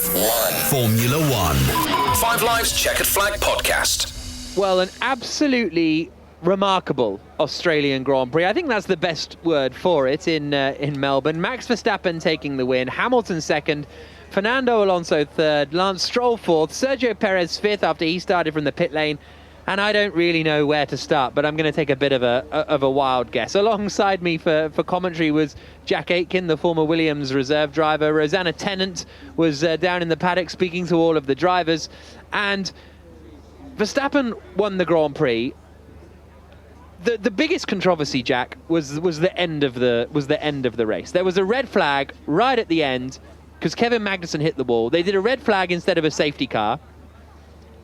F1 Formula One. 5 Live's Checkered Flag podcast. Well, an absolutely remarkable Australian Grand Prix. I think that's the best word for it in Melbourne. Max Verstappen taking the win, Hamilton second, Fernando Alonso third, Lance Stroll fourth, Sergio Perez fifth after he started from the pit lane. And I don't really know where to start, but I'm going to take a bit of a wild guess. Alongside me for commentary was Jack Aitken, the former Williams reserve driver. Rosanna Tennant was down in the paddock speaking to all of the drivers. And Verstappen won the Grand Prix. The biggest controversy, Jack, was the end of the race. There was a red flag right at the end because Kevin Magnussen hit the wall. They did a red flag instead of a safety car,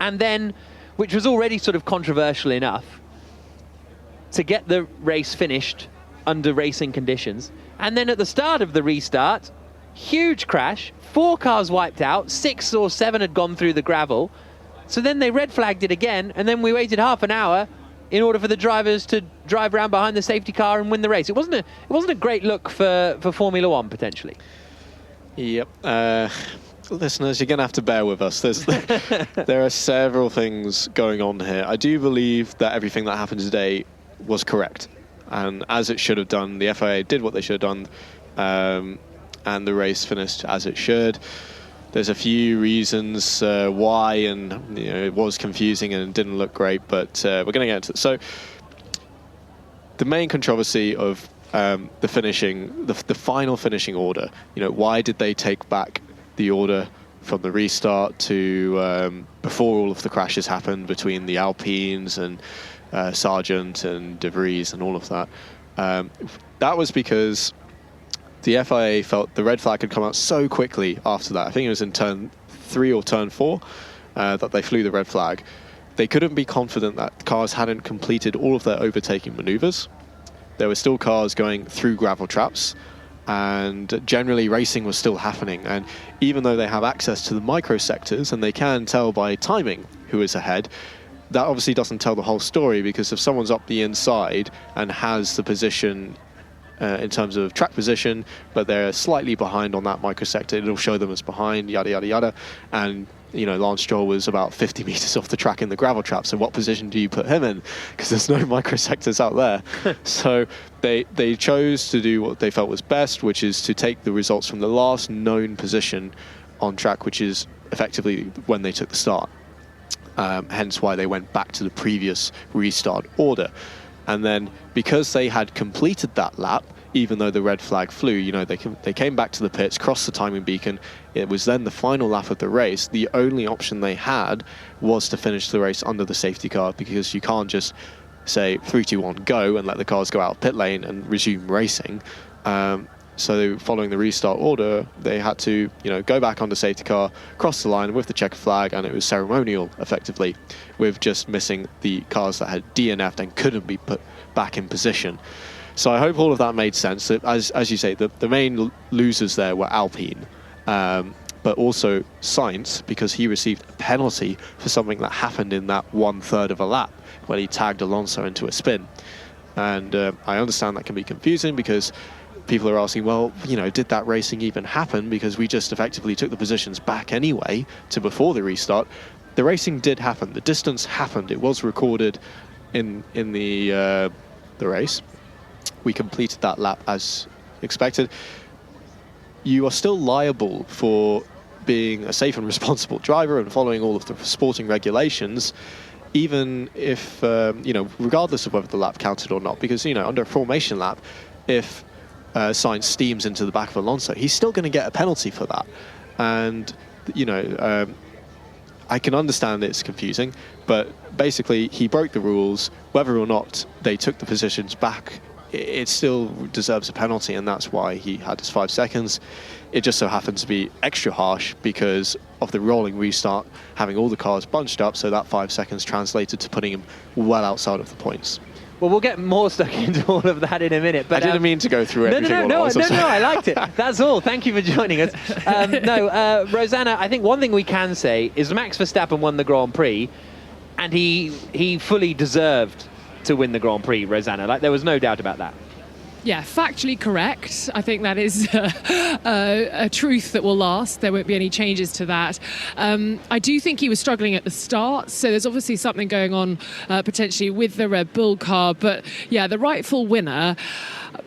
and then, which was already sort of controversial enough, to get the race finished under racing conditions. And then at the start of the restart, huge crash, 4 cars wiped out, 6 or 7 had gone through the gravel. So then they red flagged it again, and then we waited half an hour in order for the drivers to drive around behind the safety car and win the race. It wasn't a great look for Formula One, potentially. Yep. Listeners, you're going to have to bear with us. There are several things going on here. I do believe that everything that happened today was correct. And as it should have done, the FIA did what they should have done, and the race finished as it should. There's a few reasons why, and it was confusing and it didn't look great, but we're going to get into it. So the main controversy of the final finishing order, why did they take back the order from the restart to before all of the crashes happened between the Alpines and Sargent and De Vries and all of that? That was because the FIA felt the red flag had come out so quickly after that. I think it was in turn 3 or turn 4 that they flew the red flag. They couldn't be confident that cars hadn't completed all of their overtaking maneuvers. There were still cars going through gravel traps, and generally racing was still happening. And even though they have access to the microsectors and they can tell by timing who is ahead, that obviously doesn't tell the whole story, because if someone's up the inside and has the position in terms of track position, but they're slightly behind on that microsector, it'll show them as behind, yada, yada, yada. And Lance Stroll was about 50 meters off the track in the gravel trap. So what position do you put him in? Because there's no microsectors out there. So they chose to do what they felt was best, which is to take the results from the last known position on track, which is effectively when they took the start. Hence why they went back to the previous restart order. And then because they had completed that lap, even though the red flag flew, they came back to the pits, crossed the timing beacon. It was then the final lap of the race. The only option they had was to finish the race under the safety car, because you can't just say 3, 2, 1, go and let the cars go out of pit lane and resume racing. So following the restart order, they had to, go back on the safety car, cross the line with the checkered flag, and it was ceremonial, effectively, with just missing the cars that had DNF'd and couldn't be put back in position. So I hope all of that made sense. As you say, the main losers there were Alpine, but also Sainz, because he received a penalty for something that happened in that 1/3 of a lap when he tagged Alonso into a spin. And I understand that can be confusing, because people are asking, well, did that racing even happen? Because we just effectively took the positions back anyway to before the restart. The racing did happen. The distance happened. It was recorded in the race. We completed that lap as expected. You are still liable for being a safe and responsible driver and following all of the sporting regulations, even if, regardless of whether the lap counted or not. Because, under a formation lap, if Sainz steams into the back of Alonso, he's still going to get a penalty for that. And, I can understand it's confusing, but basically he broke the rules. Whether or not they took the positions back, it still deserves a penalty, and that's why he had his 5 seconds. It just so happens to be extra harsh because of the rolling restart, having all the cars bunched up, so that 5 seconds translated to putting him well outside of the points. Well, we'll get more stuck into all of that in a minute. But I didn't mean to go through everything. No, I liked it. That's all. Thank you for joining us. Rosanna, I think one thing we can say is Max Verstappen won the Grand Prix, and he fully deserved to win the Grand Prix, Rosanna. There was no doubt about that. Yeah, factually correct. I think that is a truth that will last. There won't be any changes to that. I do think he was struggling at the start, so there's obviously something going on potentially with the Red Bull car. But yeah, the rightful winner.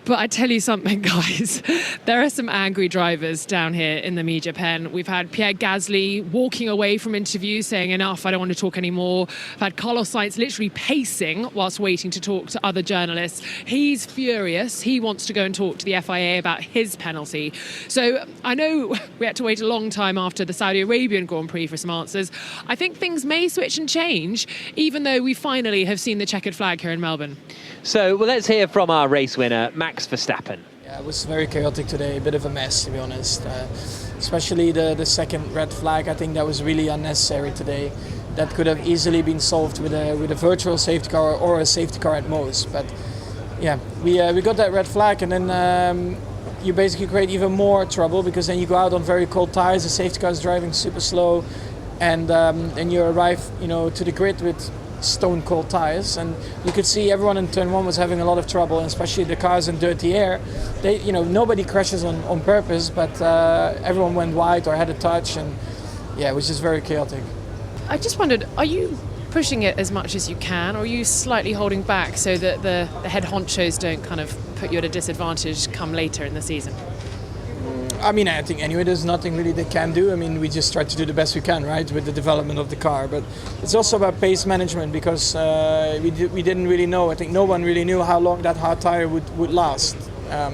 But I tell you something, guys, there are some angry drivers down here in the media pen. We've had Pierre Gasly walking away from interviews saying, enough, I don't want to talk anymore. I've had Carlos Sainz literally pacing whilst waiting to talk to other journalists. He's furious. He wants to go and talk to the FIA about his penalty. So I know we had to wait a long time after the Saudi Arabian Grand Prix for some answers. I think things may switch and change, even though we finally have seen the checkered flag here in Melbourne. So let's hear from our race winner, Max Verstappen. Yeah, it was very chaotic today, a bit of a mess, to be honest. Especially the second red flag, I think that was really unnecessary today. That could have easily been solved with a virtual safety car or a safety car at most. But yeah, we got that red flag, and then you basically create even more trouble, because then you go out on very cold tires, the safety car is driving super slow, and you arrive, to the grid with stone cold tires, and you could see everyone in turn 1 was having a lot of trouble, and especially the cars in dirty air. They, nobody crashes on purpose, but everyone went wide or had a touch, and yeah, it was just very chaotic. I just wondered, are you pushing it as much as you can, or are you slightly holding back so that the head honchos don't kind of put you at a disadvantage come later in the season? I mean, I think anyway, there's nothing really they can do. I mean, we just try to do the best we can, right, with the development of the car. But it's also about pace management, because we didn't really know. I think no one really knew how long that hard tire would last.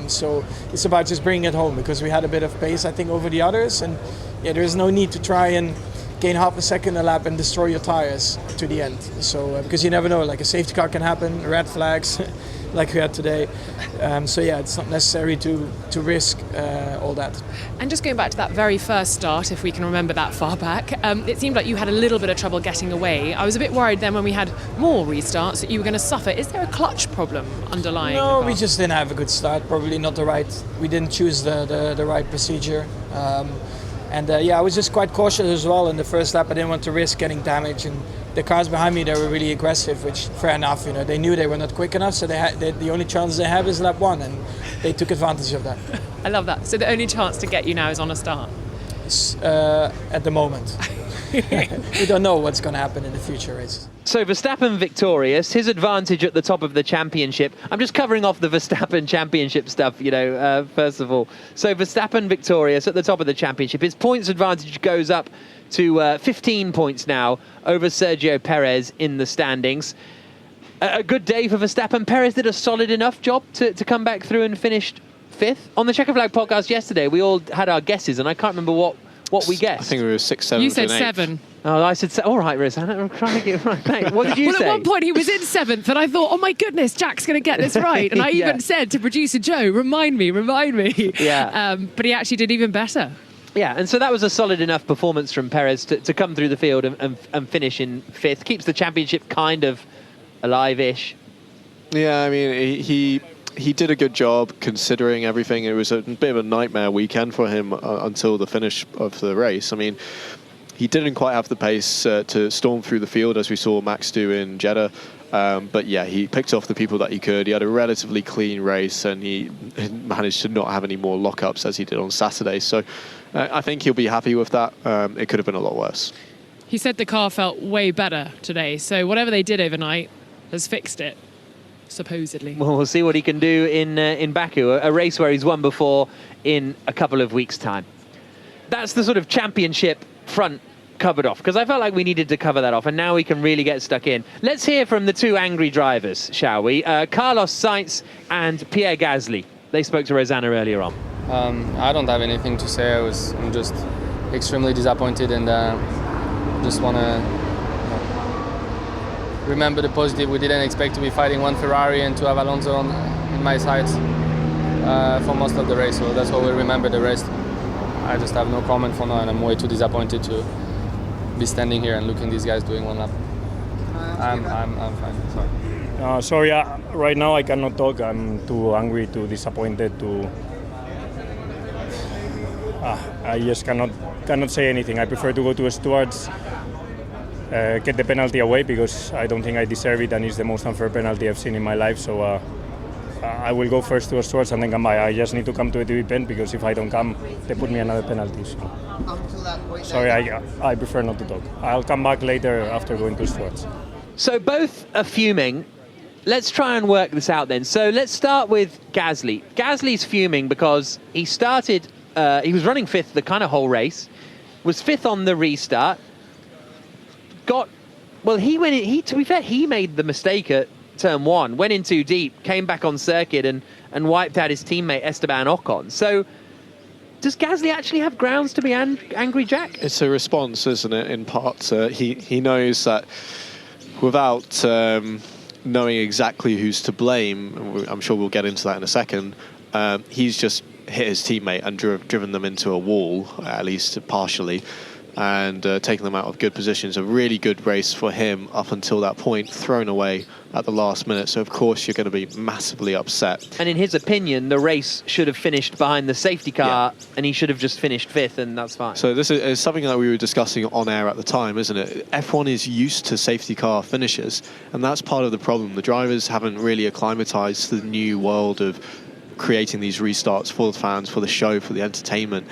So it's about just bringing it home, because we had a bit of pace, I think, over the others. And yeah, there is no need to try and gain half a second a lap and destroy your tires to the end. So because you never know, like a safety car can happen, red flags. Like we had today. So yeah, it's not necessary to risk all that. And just going back to that very first start, if we can remember that far back, it seemed like you had a little bit of trouble getting away. I was a bit worried then when we had more restarts that you were going to suffer. Is there a clutch problem underlying? No, we just didn't have a good start. Probably not the right. We didn't choose the right procedure. I was just quite cautious as well in the first lap. I didn't want to risk getting damage, and the cars behind me, they were really aggressive, which fair enough. They knew they were not quick enough, so the only chance they have is lap 1, and they took advantage of that. I love that. So the only chance to get you now is on a start? At the moment. We don't know what's going to happen in the future races. So Verstappen victorious, his advantage at the top of the championship. I'm just covering off the Verstappen championship stuff, first of all. So Verstappen victorious at the top of the championship. His points advantage goes up to 15 points now over Sergio Perez in the standings. A good day for Verstappen. Perez did a solid enough job to come back through and finished 5th. On the Checker Flag podcast yesterday, we all had our guesses, and I can't remember what we guessed. I think we were 6, 7. You said 7. Oh, I said, all right, Rosanna, I'm trying to get it right. Mate, what did you say? At one point he was in 7th, and I thought, oh my goodness, Jack's going to get this right. And I even said to producer Joe, remind me. Yeah. But he actually did even better. Yeah, and so that was a solid enough performance from Perez to come through the field and finish in 5th. Keeps the championship kind of alive-ish. Yeah, I mean, he did a good job considering everything. It was a bit of a nightmare weekend for him until the finish of the race. I mean, he didn't quite have the pace to storm through the field as we saw Max do in Jeddah. But yeah, he picked off the people that he could. He had a relatively clean race, and he managed to not have any more lockups as he did on Saturday. So I think he'll be happy with that. It could have been a lot worse. He said the car felt way better today. So whatever they did overnight has fixed it, supposedly. Well, we'll see what he can do in Baku, a race where he's won before in a couple of weeks' time. That's the sort of championship front covered off, because I felt like we needed to cover that off, and now we can really get stuck in. Let's hear from the two angry drivers, shall we? Carlos Sainz and Pierre Gasly. They spoke to Rosanna earlier on. I don't have anything to say. I'm just extremely disappointed, and just want to remember the positive. We didn't expect to be fighting one Ferrari and to have Alonso in my sights for most of the race, so that's what we remember. The rest, I just have no comment for now, and I'm way too disappointed to be standing here and looking these guys doing one lap. I'm fine. Sorry. Right now I cannot talk. I'm too angry, too disappointed. I just cannot say anything. I prefer to go to stewards, get the penalty away, because I don't think I deserve it, and it's the most unfair penalty I've seen in my life. So I will go first to the stewards and then come by. I just need to come to a TV pen because if I don't come, they put me another penalty. So. Sorry, I prefer not to talk. I'll come back later after going to stewards. So both are fuming. Let's try and work this out then. So let's start with Gasly. Gasly's fuming because he started, he was running fifth the kind of whole race, was fifth on the restart, to be fair, he made the mistake at turn one, went in too deep, came back on circuit and wiped out his teammate Esteban Ocon. So does Gasly actually have grounds to be angry, Jack? It's a response, isn't it, in part. He knows that without knowing exactly who's to blame, I'm sure we'll get into that in a second, he's just hit his teammate and driven them into a wall, at least partially, and taken them out of good positions. A really good race for him up until that point, thrown away at the last minute. So, of course, you're going to be massively upset. And in his opinion, the race should have finished behind the safety car, and he should have just finished fifth, and that's fine. So this is something that we were discussing on air at the time, isn't it? F1 is used to safety car finishes, and that's part of the problem. The drivers haven't really acclimatized to the new world of creating these restarts for the fans, for the show, for the entertainment.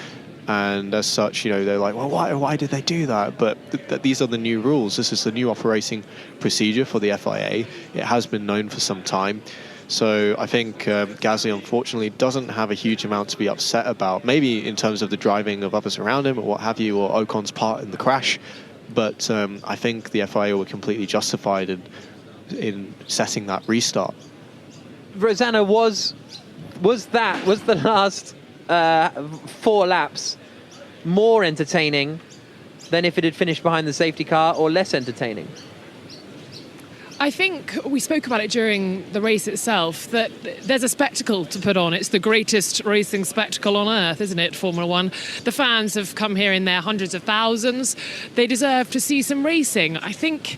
And as such, they're like, well, why did they do that? But these are the new rules. This is the new operating procedure for the FIA. It has been known for some time. So I think Gasly, unfortunately, doesn't have a huge amount to be upset about. Maybe in terms of the driving of others around him or what have you, or Ocon's part in the crash. But I think the FIA were completely justified in setting that restart. Rosanna, was the last 4 laps more entertaining than if it had finished behind the safety car, or less entertaining? I think we spoke about it during the race itself, that there's a spectacle to put on. It's the greatest racing spectacle on earth, isn't it, Formula One? The fans have come here in their hundreds of thousands. They deserve to see some racing. I think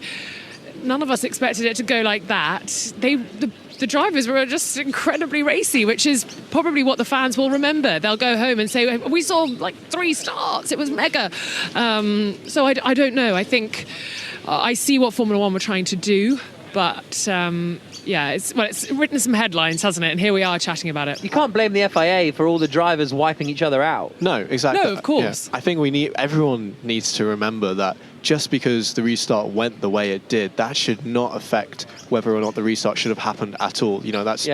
none of us expected it to go like that. The drivers were just incredibly racy, which is probably what the fans will remember. They'll go home and say, we saw like 3 starts, it was mega. So I don't know. I think I see what Formula One were trying to do, but it's written some headlines, hasn't it? And here we are chatting about it. You can't blame the FIA for all the drivers wiping each other out. No, exactly. No, of course. Yeah. I think everyone needs to remember that just because the restart went the way it did, that should not affect whether or not the restart should have happened at all. That's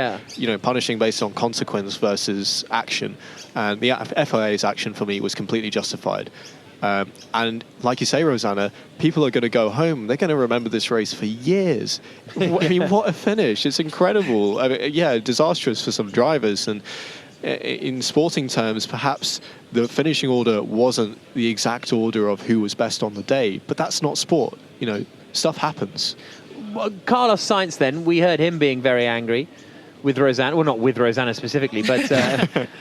punishing based on consequence versus action. And the FIA's action for me was completely justified. And like you say, Rosanna, people are going to go home. They're going to remember this race for years. I mean, what a finish. It's incredible. I mean, disastrous for some drivers. And in sporting terms, perhaps the finishing order wasn't the exact order of who was best on the day. But that's not sport. Stuff happens. Well, Carlos Sainz, then, we heard him being very angry with Rosanna. Well, not with Rosanna specifically, but...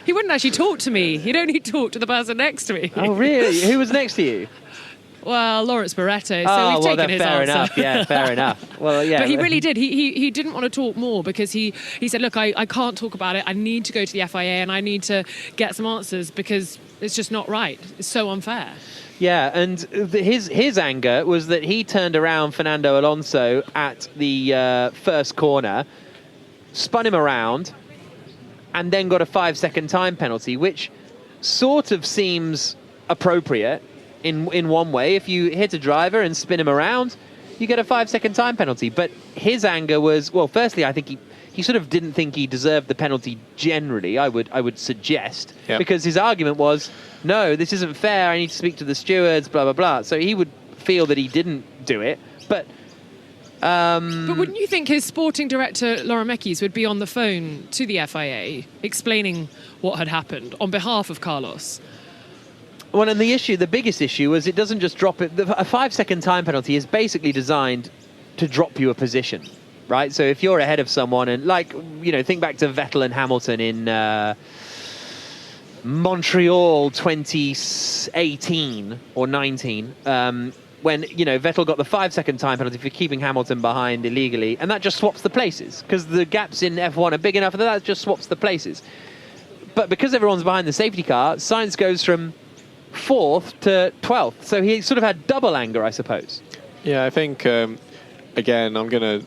He wouldn't actually talk to me. He'd only talk to the person next to me. Oh, really? Who was next to you? Well, Lawrence Barretto, so we've taken his fair answer. Enough. Yeah, fair enough. Well, yeah. But he really did. He didn't want to talk more because he said, look, I can't talk about it. I need to go to the FIA and I need to get some answers because it's just not right. It's so unfair. Yeah, and his anger was that he turned around Fernando Alonso at the first corner, spun him around, and then got a 5-second time penalty, which sort of seems appropriate in one way. If you hit a driver and spin him around, you get a 5-second time penalty. But his anger was, well, firstly, I think he sort of didn't think he deserved the penalty generally, I would suggest. Yep. Because his argument was, no, this isn't fair, I need to speak to the stewards, blah, blah, blah. So he would feel that he didn't do it. But wouldn't you think his sporting director, Laura Mekies, would be on the phone to the FIA explaining what had happened on behalf of Carlos? Well, and the biggest issue was it doesn't just drop it. A 5-second time penalty is basically designed to drop you a position, right? So if you're ahead of someone and think back to Vettel and Hamilton in Montreal 2018 or 19, when, Vettel got the 5-second time penalty for keeping Hamilton behind illegally, and that just swaps the places because the gaps in F1 are big enough that just swaps the places. But because everyone's behind the safety car, Sainz goes from 4th to 12th. So he sort of had double anger, I suppose. Yeah, I think, again, I'm going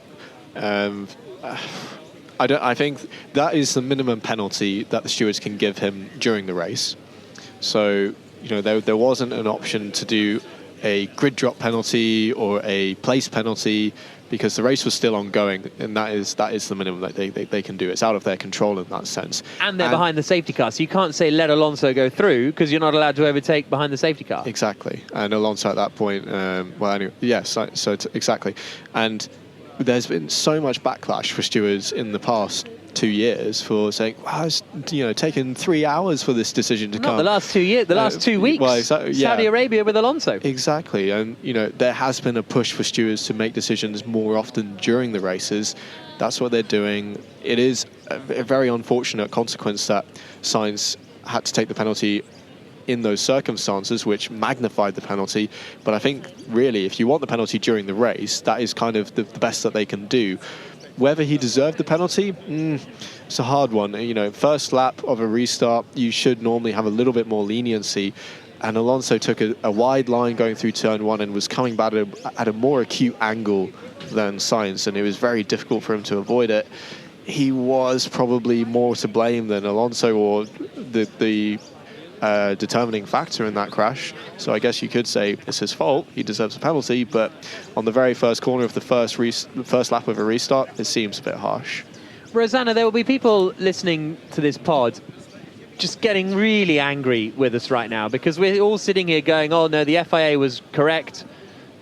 to... I think that is the minimum penalty that the stewards can give him during the race. So, there wasn't an option to do a grid drop penalty or a place penalty because the race was still ongoing, and that is the minimum that they can do. It's out of their control in that sense. And they're behind the safety car, so you can't say let Alonso go through because you're not allowed to overtake behind the safety car. Exactly. And Alonso at that point, exactly. And there's been so much backlash for stewards in the past 2 years for saying, wow, it's taken 3 hours for this decision to come. Not the last 2 years, the last 2 weeks. Well, exactly, yeah. Saudi Arabia with Alonso. Exactly. And, there has been a push for stewards to make decisions more often during the races. That's what they're doing. It is a very unfortunate consequence that Sainz had to take the penalty in those circumstances, which magnified the penalty. But I think, really, if you want the penalty during the race, that is kind of the best that they can do. Whether he deserved the penalty, it's a hard one. First lap of a restart, you should normally have a little bit more leniency. And Alonso took a wide line going through turn 1 and was coming back at a more acute angle than Sainz, and it was very difficult for him to avoid it. He was probably more to blame than Alonso or the determining factor in that crash. So I guess you could say it's his fault. He deserves a penalty. But on the very first corner of the first lap of a restart, it seems a bit harsh. Rosanna, there will be people listening to this pod just getting really angry with us right now because we're all sitting here going, oh, no, the FIA was correct.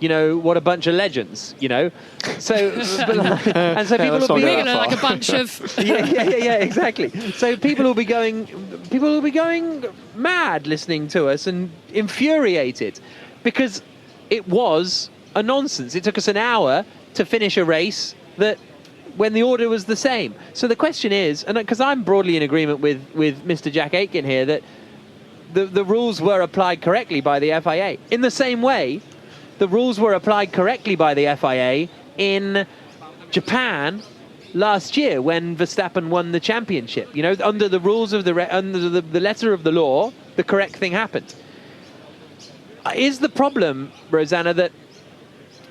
What a bunch of legends, So, and so people will be like a bunch of... yeah, exactly. So people will be going mad listening to us and infuriated because it was a nonsense. It took us an hour to finish a race when the order was the same. So the question is, and because I'm broadly in agreement with Mr. Jack Aitken here, that the rules were applied correctly by the FIA. In the same way, the rules were applied correctly by the FIA in Japan last year when Verstappen won the championship. Under the rules of under the letter of the law, the correct thing happened. Is the problem, Rosanna, that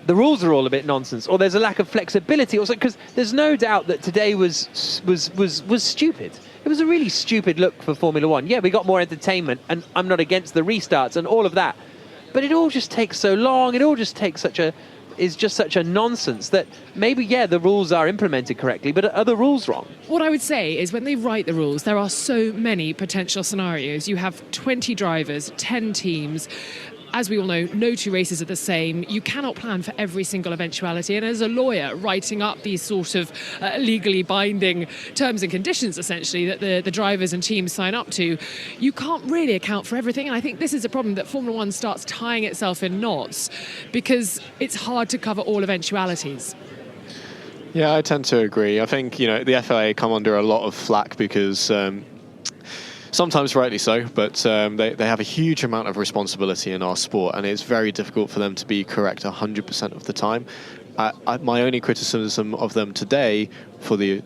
the rules are all a bit nonsense, or there's a lack of flexibility, also because there's no doubt that today was stupid. It was a really stupid look for Formula One. Yeah, we got more entertainment, and I'm not against the restarts and all of that. But it all just takes so long. It all just takes such a nonsense that maybe, the rules are implemented correctly, but are the rules wrong? What I would say is when they write the rules, there are so many potential scenarios. You have 20 drivers, 10 teams. As we all know, no two races are the same. You cannot plan for every single eventuality. And as a lawyer, writing up these sort of legally binding terms and conditions, essentially, that the drivers and teams sign up to, you can't really account for everything. And I think this is a problem that Formula One starts tying itself in knots because it's hard to cover all eventualities. Yeah, I tend to agree. I think, the FIA come under a lot of flack because... sometimes rightly so, but they have a huge amount of responsibility in our sport, and it's very difficult for them to be correct 100% of the time. My only criticism of them today for the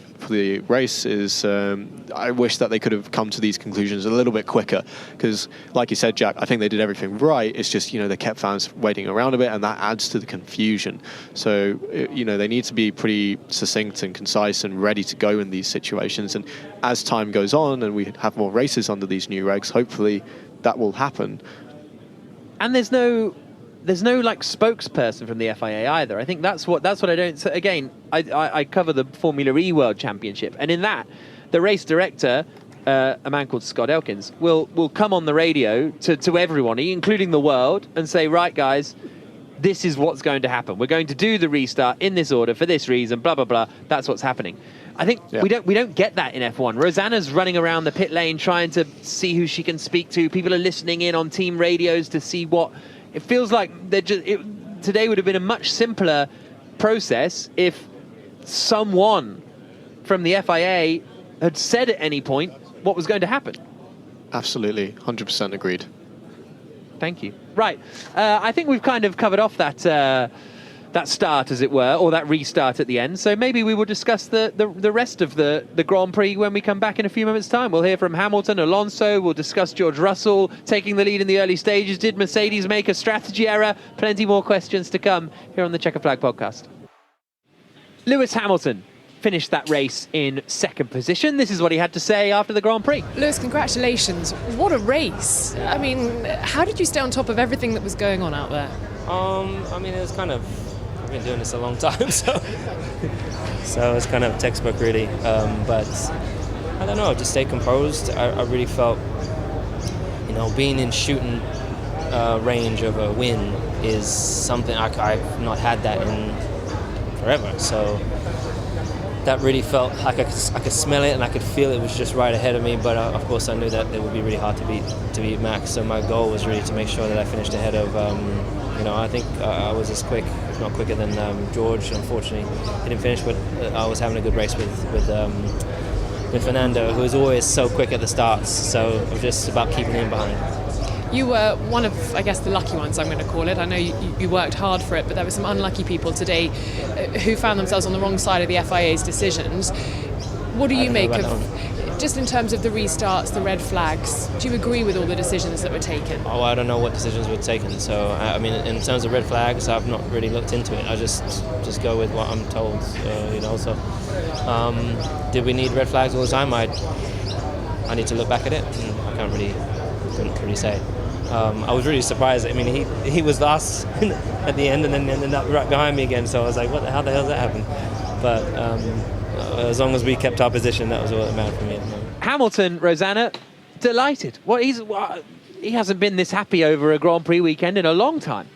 race is I wish that they could have come to these conclusions a little bit quicker, because like you said, Jack, I think they did everything right. It's just they kept fans waiting around a bit, and that adds to the confusion. So they need to be pretty succinct and concise and ready to go in these situations. And as time goes on and we have more races under these new regs, hopefully that will happen. And there's no like spokesperson from the FIA either. I think that's what I don't. So again, I cover the Formula E World Championship, and in that, the race director, a man called Scott Elkins, will come on the radio to everyone, including the world, and say, right, guys, this is what's going to happen. We're going to do the restart in this order for this reason. Blah blah blah. That's what's happening. I think we don't get that in F1. Rosanna's running around the pit lane trying to see who she can speak to. People are listening in on team radios to see what. It feels like today would have been a much simpler process if someone from the FIA had said at any point what was going to happen. Absolutely, 100% agreed. Thank you. Right, I think we've kind of covered off that start, as it were, or that restart at the end. So maybe we will discuss the rest of the Grand Prix when we come back in a few moments' time. We'll hear from Hamilton, Alonso. We'll discuss George Russell taking the lead in the early stages. Did Mercedes make a strategy error? Plenty more questions to come here on the Chequered Flag podcast. Lewis Hamilton finished that race in second position. This is what he had to say after the Grand Prix. Lewis, congratulations. What a race. I mean, how did you stay on top of everything that was going on out there? I mean, it was kind of, I've been doing this a long time, so it's kind of textbook really. But I don't know, just stay composed. I really felt, being in shooting range of a win is something I've not had that in forever. So that really felt like I could smell it and I could feel it was just right ahead of me. But of course, I knew that it would be really hard to beat Max. So my goal was really to make sure that I finished ahead of. I think I was as quick, if not quicker, than George. Unfortunately, he didn't finish, but I was having a good race with Fernando, who was always so quick at the starts. So it was just about keeping him behind. You were one of, I guess, the lucky ones, I'm going to call it. I know you worked hard for it, but there were some unlucky people today who found themselves on the wrong side of the FIA's decisions. What do you make of, just in terms of the restarts, the red flags, do you agree with all the decisions that were taken? Oh, I don't know what decisions were taken. So, I mean, in terms of red flags, I've not really looked into it. I just go with what I'm told, So, did we need red flags all the time? I need to look back at it, and I couldn't really say. I was really surprised. I mean, he was last at the end and then ended up right behind me again. So I was like, how the hell did that happen? But as long as we kept our position, that was all that mattered for me at the moment. Hamilton, Rosanna, delighted. He hasn't been this happy over a Grand Prix weekend in a long time.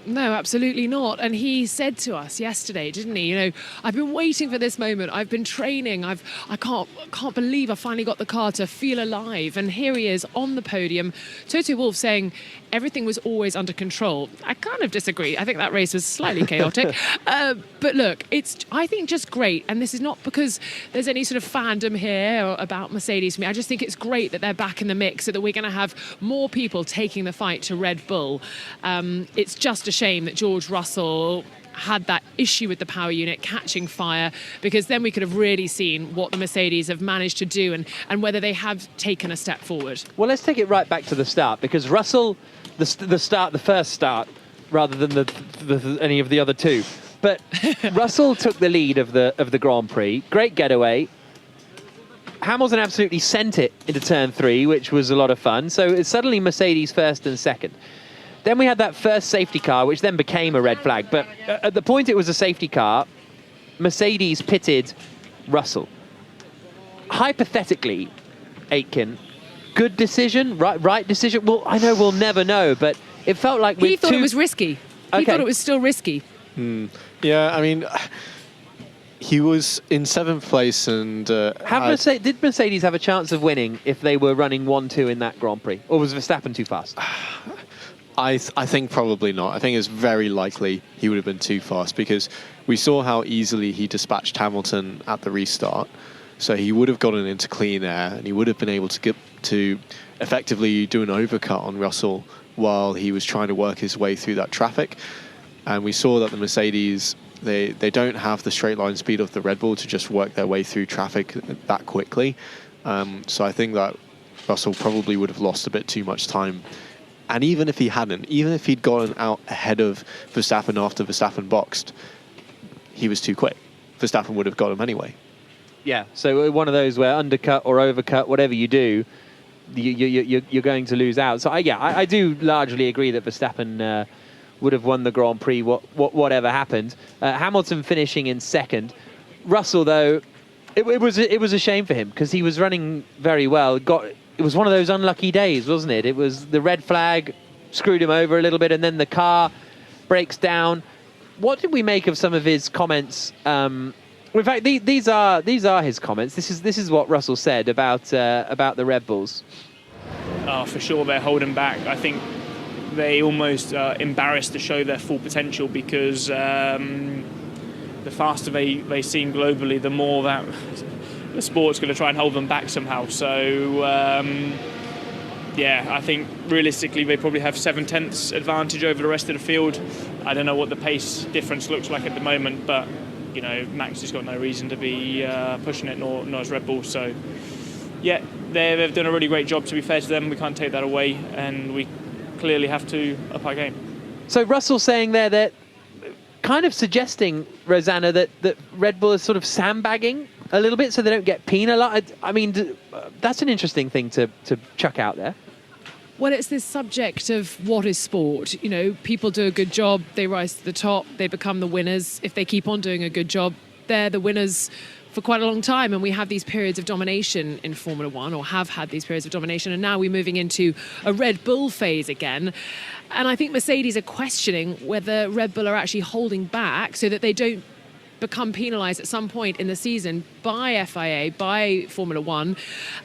No, absolutely not. And he said to us yesterday, didn't he? I've been waiting for this moment. I've been training. I can't believe I finally got the car to feel alive. And here he is on the podium. Toto Wolff saying everything was always under control. I kind of disagree. I think that race was slightly chaotic. But look, it's, I think, just great. And this is not because there's any sort of fandom here or about Mercedes for me. I just think it's great that they're back in the mix so that we're going to have more people taking the fight to Red Bull. It's just a shame that George Russell had that issue with the power unit catching fire, because then we could have really seen what the Mercedes have managed to do and whether they have taken a step forward. Well, let's take it right back to the start, because Russell, the first start, rather than any of the other two. But Russell took the lead of the Grand Prix. Great getaway. Hamilton absolutely sent it into turn 3, which was a lot of fun. So it's suddenly Mercedes first and second. Then we had that first safety car, which then became a red flag. But at the point it was a safety car, Mercedes pitted Russell. Hypothetically, Aitken, good decision, right decision? Well, I know we'll never know, but it felt like he thought it was risky. He thought it was still risky. Yeah, I mean, he was in 7th place and... did Mercedes have a chance of winning if they were running 1-2 in that Grand Prix? Or was Verstappen too fast? I think probably not. I think it's very likely he would have been too fast, because we saw how easily he dispatched Hamilton at the restart. So he would have gotten into clean air and he would have been able to get to effectively do an overcut on Russell while he was trying to work his way through that traffic. And we saw that the Mercedes, they don't have the straight line speed of the Red Bull to just work their way through traffic that quickly. So I think that Russell probably would have lost a bit too much time. And even if he hadn't, even if he'd gotten out ahead of Verstappen after Verstappen boxed, he was too quick. Verstappen would have got him anyway. Yeah, so one of those where undercut or overcut, whatever you do, you're going to lose out. So I do largely agree that Verstappen would have won the Grand Prix, whatever happened. Hamilton finishing in second. Russell, though, it was a shame for him because he was running very well. It was one of those unlucky days, wasn't it? It was the red flag screwed him over a little bit, and then the car breaks down. What did we make of some of his comments? In fact, these are his comments. This is what Russell said about the Red Bulls. For sure, they're holding back. I think they almost embarrassed to show their full potential, because the faster they seem globally, the more that the sport's going to try and hold them back somehow. So, I think realistically they probably have 7/10 advantage over the rest of the field. I don't know what the pace difference looks like at the moment, but Max has got no reason to be pushing it, nor has Red Bull. So, yeah, they've done a really great job, to be fair to them. We can't take that away, and we clearly have to up our game. So Russell saying there that kind of suggesting, Rosanna, that Red Bull is sort of sandbagging a little bit so they don't get penalised. I mean, that's an interesting thing to chuck out there. Well, it's this subject of what is sport. You know, people do a good job, they rise to the top, they become the winners. If they keep on doing a good job, they're the winners for quite a long time. And we have these periods of domination in Formula One, or have had these periods of domination. And now we're moving into a Red Bull phase again. And I think Mercedes are questioning whether Red Bull are actually holding back so that they don't become penalised at some point in the season by FIA, by Formula One.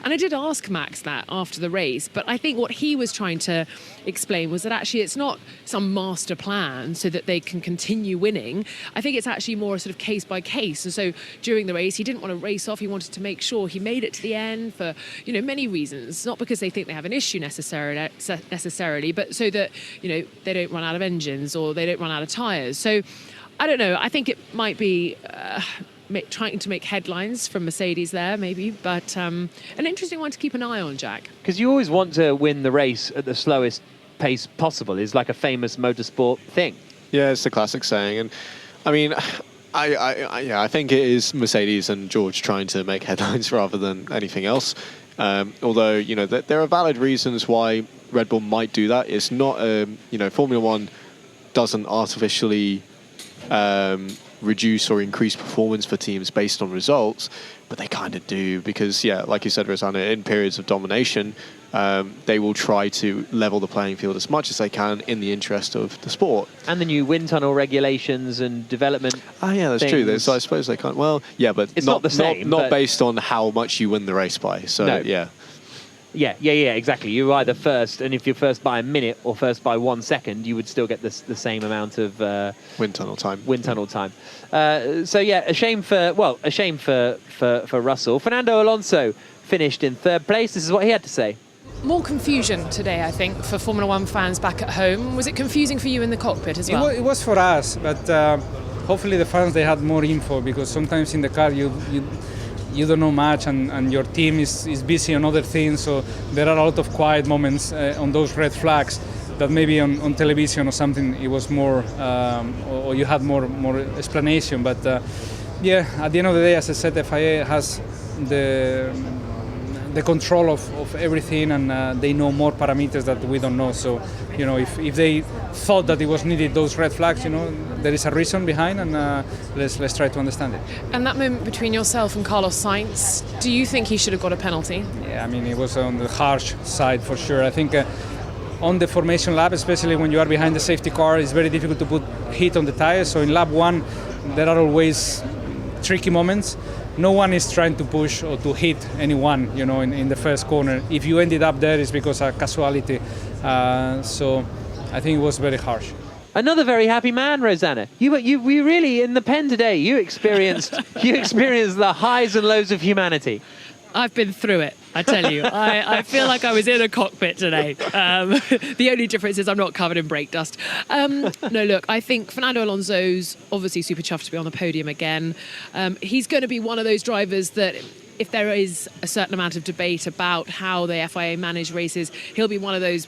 And I did ask Max that after the race, but I think what he was trying to explain was that actually it's not some master plan so that they can continue winning. I think it's actually more a sort of case by case. And so during the race, he didn't want to race off. He wanted to make sure he made it to the end for, you know, many reasons, not because they think they have an issue necessarily, but so that, you know, they don't run out of engines or they don't run out of tyres. So I don't know. I think it might be trying to make headlines from Mercedes there, maybe, but an interesting one to keep an eye on, Jack. Because you always want to win the race at the slowest pace possible. Is like a famous motorsport thing. Yeah, it's the classic saying, and I mean, I think it is Mercedes and George trying to make headlines rather than anything else. Although, you know, there are valid reasons why Red Bull might do that. It's not, you know, Formula One doesn't artificially reduce or increase performance for teams based on results, but they kind of do because, yeah, like you said, Rosanna, in periods of domination, they will try to level the playing field as much as they can in the interest of the sport. And the new wind tunnel regulations and development. Oh, yeah, that's true. I suppose they can't. Well, yeah, but it's not the same. Not based on how much you win the race by. So, no. Yeah. Yeah, exactly. You're either first, and if you're first by a minute or first by 1 second, you would still get the same amount of wind tunnel time. So yeah, a shame for Russell. Fernando Alonso finished in third place. This is what he had to say. More confusion today, I think, for Formula One fans back at home. Was it confusing for you in the cockpit as well? It was for us, but hopefully the fans, they had more info, because sometimes in the car you don't know much, and your team is busy on other things, so there are a lot of quiet moments on those red flags that maybe on television or something it was more, or you had more explanation. But yeah, at the end of the day, as I said, the FIA has the control of everything, and they know more parameters that we don't know. So, you know, if they thought that it was needed, those red flags, you know, there is a reason behind, and let's try to understand it. And that moment between yourself and Carlos Sainz, do you think he should have got a penalty? Yeah, I mean, it was on the harsh side for sure. I think on the formation lap, especially when you are behind the safety car, it's very difficult to put heat on the tires. So in lap one, there are always tricky moments. No one is trying to push or to hit anyone, you know, in the first corner. If you ended up there, it's because of casualty. So I think it was very harsh. Another very happy man, Rosanna. We really, in the pen today, you experienced the highs and lows of humanity. I've been through it, I tell you. I feel like I was in a cockpit today. The only difference is I'm not covered in brake dust. No, look, I think Fernando Alonso's obviously super chuffed to be on the podium again. He's going to be one of those drivers that, if there is a certain amount of debate about how the FIA manage races, he'll be one of those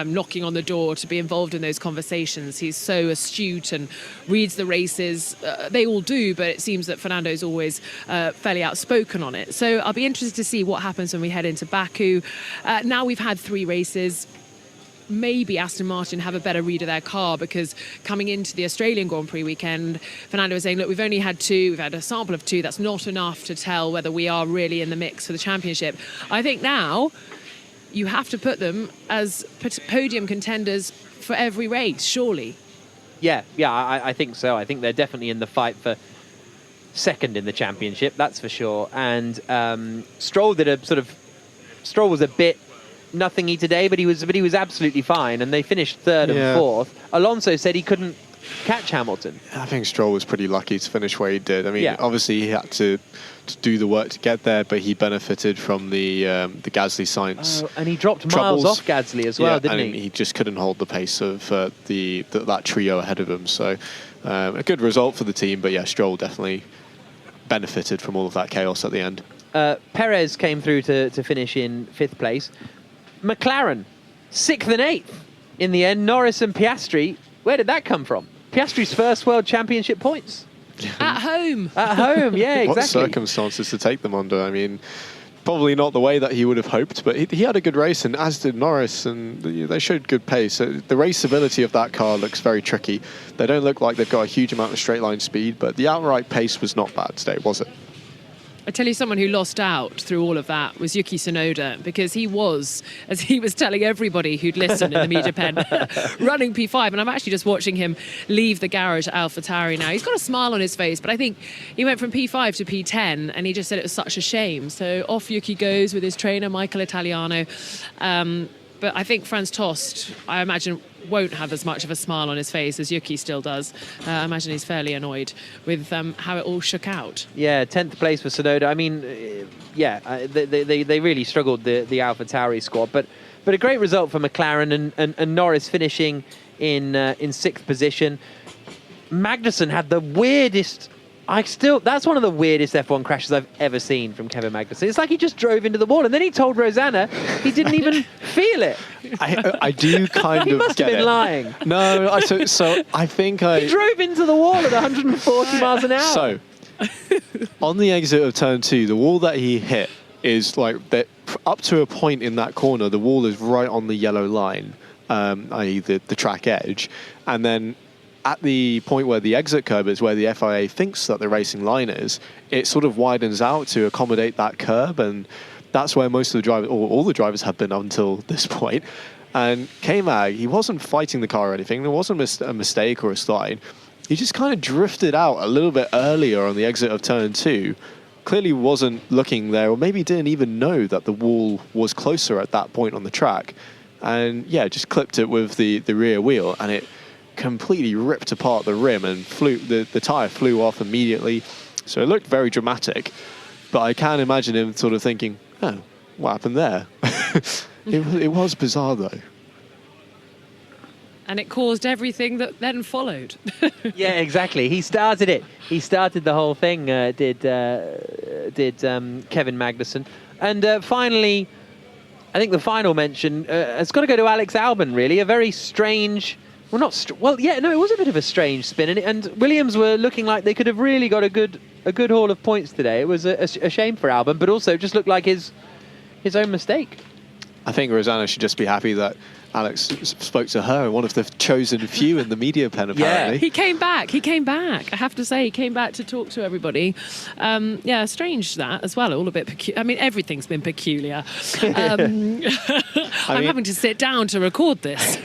knocking on the door to be involved in those conversations. He's so astute and reads the races. They all do, but it seems that Fernando's always fairly outspoken on it. So I'll be interested to see what happens when we head into Baku. Now we've had 3 races. Maybe Aston Martin have a better read of their car, because coming into the Australian Grand Prix weekend, Fernando was saying, look, we've only had 2, we've had a sample of 2, that's not enough to tell whether we are really in the mix for the championship. I think now you have to put them as podium contenders for every race, surely. Yeah, I think so. I think they're definitely in the fight for second in the championship, that's for sure. And Stroll was a bit nothingy today, but he was absolutely fine, and they finished third and fourth. Alonso said he couldn't catch Hamilton. I think Stroll was pretty lucky to finish where he did. I mean, obviously he had to do the work to get there, but he benefited from the Gasly Sainz. And he dropped miles off Gasly as well, didn't he? He just couldn't hold the pace of that trio ahead of him. So a good result for the team, but yeah, Stroll definitely benefited from all of that chaos at the end. Perez came through to finish in 5th place. McLaren, 6th and 8th in the end. Norris and Piastri, where did that come from? Piastri's first World Championship points. At home. At home, yeah, exactly. What circumstances to take them under? I mean, probably not the way that he would have hoped, but he had a good race, and as did Norris, and they showed good pace. The raceability of that car looks very tricky. They don't look like they've got a huge amount of straight line speed, but the outright pace was not bad today, was it? I tell you, someone who lost out through all of that was Yuki Tsunoda, because he was, as he was telling everybody who'd listened in the media pen, running P5. And I'm actually just watching him leave the garage at AlphaTauri now. He's got a smile on his face, but I think he went from P5 to P10, and he just said it was such a shame. So off Yuki goes with his trainer, Michael Italiano. But I think Franz Tost, I imagine, won't have as much of a smile on his face as Yuki still does. I imagine he's fairly annoyed with how it all shook out. Yeah, 10th place for Tsunoda. I mean, they really struggled, the AlphaTauri squad, but a great result for McLaren, and Norris finishing in 6th position. Magnussen had the weirdest. That's one of the weirdest F1 crashes I've ever seen from Kevin Magnussen. It's like he just drove into the wall, and then he told Rosanna he didn't even feel it. I do kind of get it. He must have been lying. No, so I think He drove into the wall at 140 miles an hour. So, on the exit of turn 2, the wall that he hit is like that up to a point in that corner. The wall is right on the yellow line, i.e. the track edge, and then at the point where the exit curb is, where the FIA thinks that the racing line is, it sort of widens out to accommodate that curb, and that's where most of the drivers, or all the drivers, have been until this point. And K-Mag, he wasn't fighting the car or anything. There wasn't a mistake or a slide. He just kind of drifted out a little bit earlier on the exit of turn 2. Clearly wasn't looking there, or maybe didn't even know that the wall was closer at that point on the track. And yeah, just clipped it with the rear wheel, and it completely ripped apart the rim, and the tyre flew off immediately. So it looked very dramatic, but I can imagine him sort of thinking, oh, what happened there? It was bizarre though. And it caused everything that then followed. Yeah, exactly. He started it. He started the whole thing, did Kevin Magnussen. And finally, I think the final mention has got to go to Alex Albon, really. A very strange... it was a bit of a strange spin, and Williams were looking like they could have really got a good haul of points today. It was a shame for Albon, but also it just looked like his own mistake. I think Rosanna should just be happy that Alex spoke to her, one of the chosen few in the media pen, apparently. Yeah. He came back. I have to say, he came back to talk to everybody. Strange that as well. All a bit peculiar. I mean, everything's been peculiar. I'm having to sit down to record this.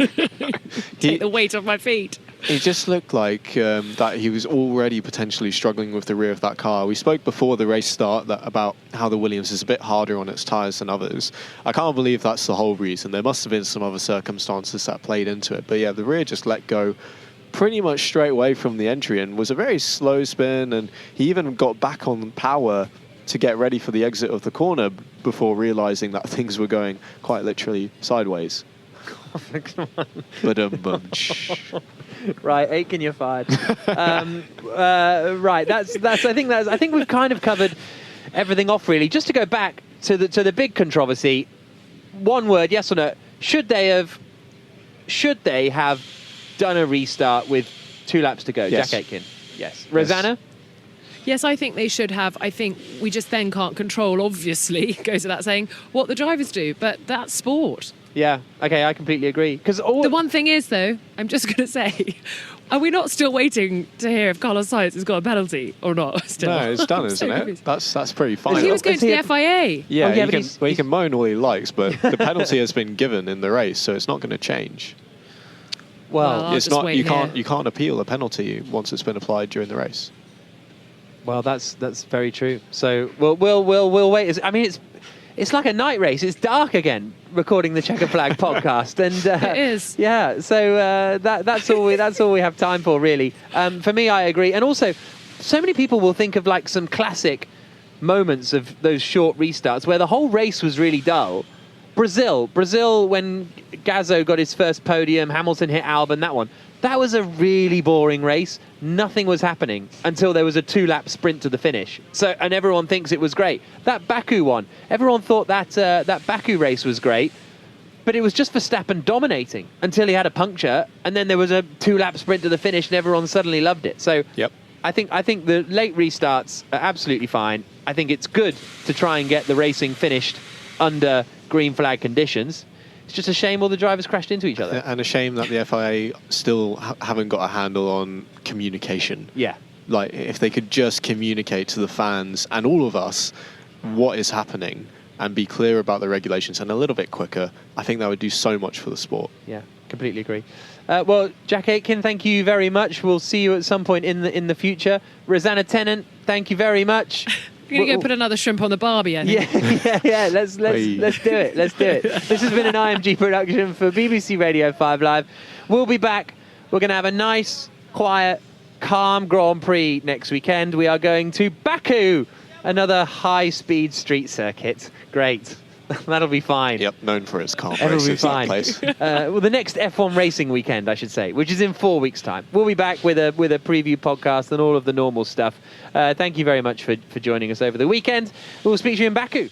Take the weight off my feet. It just looked like that he was already potentially struggling with the rear of that car. We spoke before the race start about how the Williams is a bit harder on its tyres than others. I can't believe that's the whole reason. There must have been some other circumstances that played into it. But yeah, the rear just let go pretty much straight away from the entry, and was a very slow spin, and he even got back on power to get ready for the exit of the corner before realising that things were going quite literally sideways. Right, Aiken, you're fired. Right, I think we've kind of covered everything off, really. Just to go back to the big controversy, one word, yes or no? Should they have done a restart with 2 laps to go? Yes. Jack Aitken. Yes. Rosanna? Yes, I think they should have. I think we just then can't control, obviously, goes without saying, what the drivers do. But that's sport. Yeah, okay, I completely agree. The one thing is, though, I'm just going to say, are we not still waiting to hear if Carlos Sainz has got a penalty or not? Still? No, it's done, isn't it? That's pretty fine. He was going to the FIA. Yeah, he can moan all he likes, but the penalty has been given in the race, so it's not going to change. Well, it's not. You can't appeal a penalty once it's been applied during the race. Well, that's very true. So we'll wait. I mean, it's like a night race. It's dark again, recording the Chequered Flag podcast, and it is. Yeah. So that's all we have time for, really. For me, I agree. And also, so many people will think of like some classic moments of those short restarts where the whole race was really dull. Brazil, when Gazzo got his first podium, Hamilton hit Albon. That was a really boring race. Nothing was happening until there was a 2-lap sprint to the finish. And everyone thinks it was great. That Baku one, everyone thought that Baku race was great. but it was just Verstappen dominating until he had a puncture, and then there was a 2-lap sprint to the finish, and everyone suddenly loved it. So Yep. I think the late restarts are absolutely fine. I think it's good to try and get the racing finished under green flag conditions. It's just a shame all the drivers crashed into each other. And a shame that the FIA still haven't got a handle on communication. Yeah. Like, if they could just communicate to the fans and all of us what is happening and be clear about the regulations and a little bit quicker, I think that would do so much for the sport. Yeah, completely agree. Well, Jack Aitken, thank you very much. We'll see you at some point in the future. Rosanna Tennant, thank you very much. You're going to go put another shrimp on the barbie, I think. Yeah. Let's do it. Let's do it. This has been an IMG production for BBC Radio 5 Live. We'll be back. We're going to have a nice, quiet, calm Grand Prix next weekend. We are going to Baku, another high-speed street circuit. Great. That'll be fine. Yep, known for its calm It'll be races, that fine. place. Well, the next F1 racing weekend, I should say, which is in 4 weeks' time. We'll be back with a preview podcast and all of the normal stuff. Thank you very much for joining us over the weekend. We'll speak to you in Baku.